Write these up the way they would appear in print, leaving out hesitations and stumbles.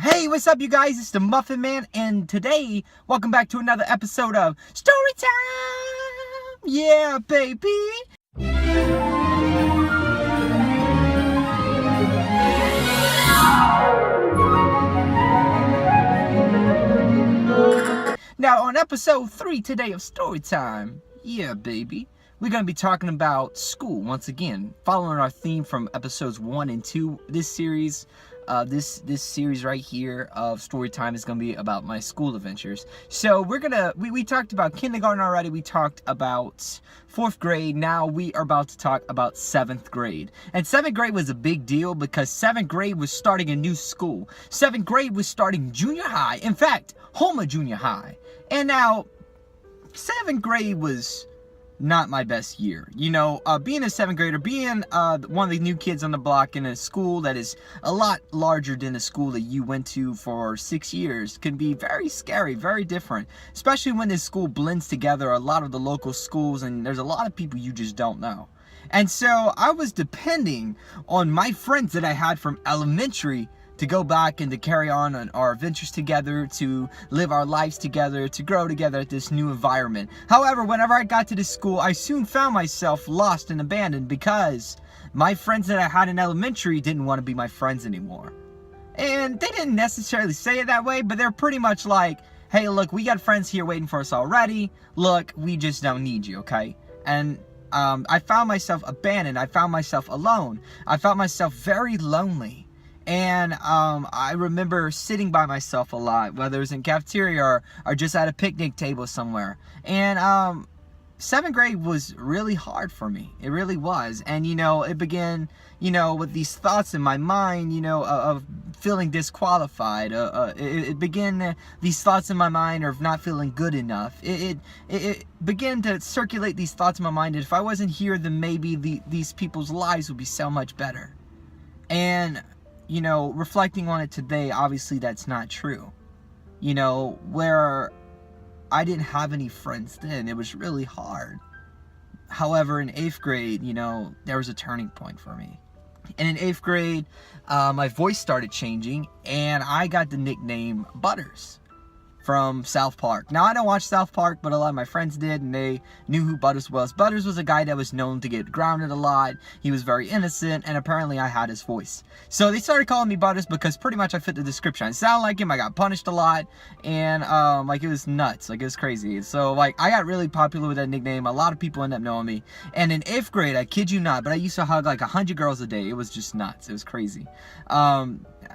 Hey, what's up, you guys? It's Dahmuffinman, and today, welcome back to another episode of StoryTime! Yeah, baby! Now, on episode 3 today of StoryTime, yeah, baby, we're going to be talking about school once again, following our theme from episodes 1 and 2. This series right here of Storytime is going to be about my school adventures. So we talked about kindergarten already. We talked about 4th grade. Now we are about to talk about 7th grade. And 7th grade was a big deal because 7th grade was starting a new school. 7th grade was starting junior high. In fact, Houma Junior High. And now 7th grade was not my best year. You know, being a 7th grader, being one of the new kids on the block in a school that is a lot larger than the school that you went to for 6 years can be very scary, very different, especially when this school blends together a lot of the local schools and there's a lot of people you just don't know. And so I was depending on my friends that I had from elementary to go back and to carry on our adventures together, to live our lives together, to grow together at this new environment. However, whenever I got to this school, I soon found myself lost and abandoned because my friends that I had in elementary didn't want to be my friends anymore. And they didn't necessarily say it that way, but they're pretty much like, hey, look, we got friends here waiting for us already. Look, we just don't need you, okay? And I found myself abandoned. I found myself alone. I felt myself very lonely. And I remember sitting by myself a lot, whether it was in cafeteria or just at a picnic table somewhere. And 7th grade was really hard for me. It really was. And, you know, it began, you know, with these thoughts in my mind, you know, of feeling disqualified. It began, these thoughts in my mind of not feeling good enough. It began to circulate these thoughts in my mind that if I wasn't here, then maybe these people's lives would be so much better. And you know, reflecting on it today, obviously that's not true. You know, where I didn't have any friends then, it was really hard. However, in 8th grade, you know, there was a turning point for me. And in 8th grade, my voice started changing, and I got the nickname Butters from South Park. Now, I don't watch South Park, but a lot of my friends did, and they knew who Butters was. Butters was a guy that was known to get grounded a lot. He was very innocent, and apparently I had his voice. So they started calling me Butters because pretty much I fit the description. I sound like him, I got punished a lot, and like it was nuts, like it was crazy. So like I got really popular with that nickname. A lot of people ended up knowing me. And in 8th grade, I kid you not, but I used to hug like 100 girls a day. It was just nuts. It was crazy.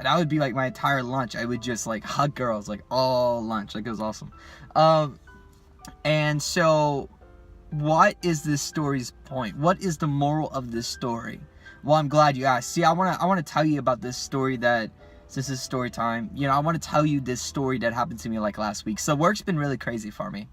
That would be like my entire lunch. I would just like hug girls like all lunch. Like it was awesome. And so what is this story's point? What is the moral of this story? Well, I'm glad you asked. See, I want to tell you about this story that, since it's story time, you know, I want to tell you this story that happened to me like last week. So work's been really crazy for me.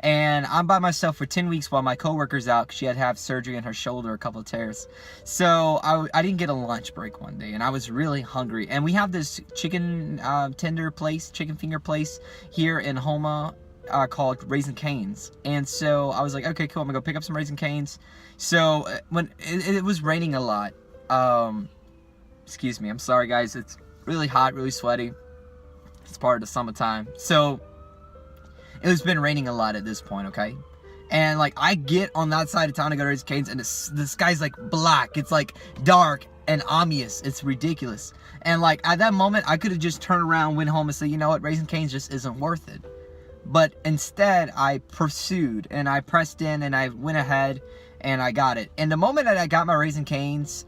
And I'm by myself for 10 weeks while my coworker's out because she had to have surgery in her shoulder, a couple of tears. So I didn't get a lunch break one day, and I was really hungry. And we have this chicken tender place, chicken finger place here in Houma called Raising Cane's. And so I was like, okay, cool, I'm gonna go pick up some Raising Cane's. So when it was raining a lot, excuse me, I'm sorry guys, it's really hot, really sweaty. It's part of the summertime. So it's been raining a lot at this point, okay? And like I get on that side of town to go to Raising Cane's, and the sky's like black. It's like dark and ominous. It's ridiculous. And like at that moment, I could have just turned around, went home, and said, you know what, Raising Cane's just isn't worth it. But instead, I pursued and I pressed in and I went ahead and I got it. And the moment that I got my Raising Cane's,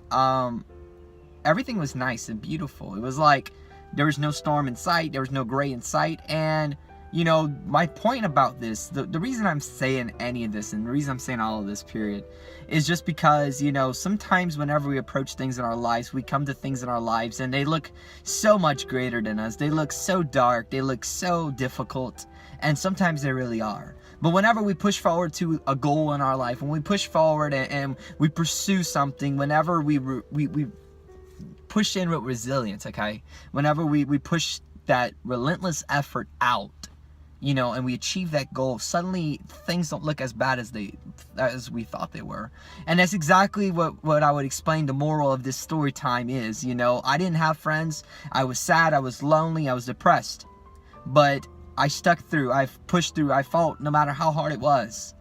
everything was nice and beautiful. It was like there was no storm in sight, there was no gray in sight. And you know, my point about this, the reason I'm saying any of this and the reason I'm saying all of this, period, is just because, you know, sometimes whenever we approach things in our lives, we come to things in our lives and they look so much greater than us. They look so dark. They look so difficult. And sometimes they really are. But whenever we push forward to a goal in our life, when we push forward and we pursue something, whenever we push in with resilience, okay? Whenever we push that relentless effort out, you know, and we achieve that goal, suddenly things don't look as bad as we thought they were. And that's exactly what I would explain the moral of this story time is. You know, I didn't have friends. I was sad. I was lonely. I was depressed. But I stuck through. I pushed through. I fought no matter how hard it was.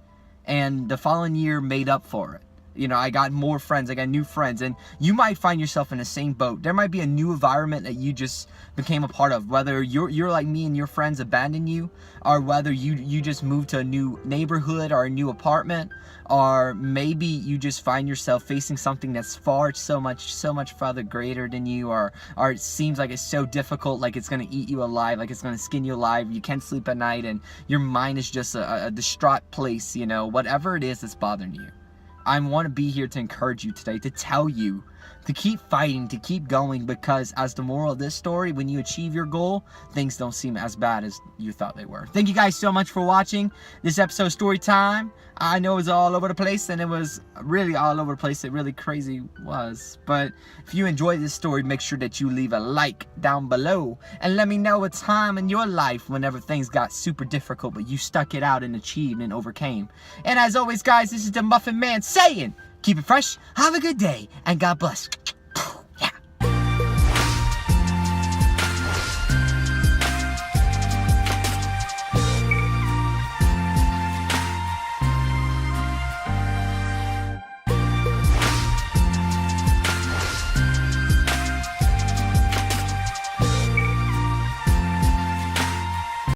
And the following year made up for it. You know, I got more friends, I got new friends, and you might find yourself in the same boat. There might be a new environment that you just became a part of, whether you're like me and your friends abandon you, or whether you just moved to a new neighborhood or a new apartment, or maybe you just find yourself facing something that's so much farther greater than you, or it seems like it's so difficult, like it's gonna eat you alive, like it's gonna skin you alive, you can't sleep at night, and your mind is just a distraught place, you know, whatever it is that's bothering you. I want to be here to encourage you today, to tell you to keep fighting, to keep going, because as the moral of this story, when you achieve your goal, things don't seem as bad as you thought they were. Thank you guys so much for watching this episode of Storytime. I know it was all over the place, and it was really all over the place. It really crazy was. But if you enjoyed this story, make sure that you leave a like down below and let me know a time in your life whenever things got super difficult, but you stuck it out and achieved and overcame. And as always, guys, this is Dahmuffinman saying, keep it fresh, have a good day, and God bless.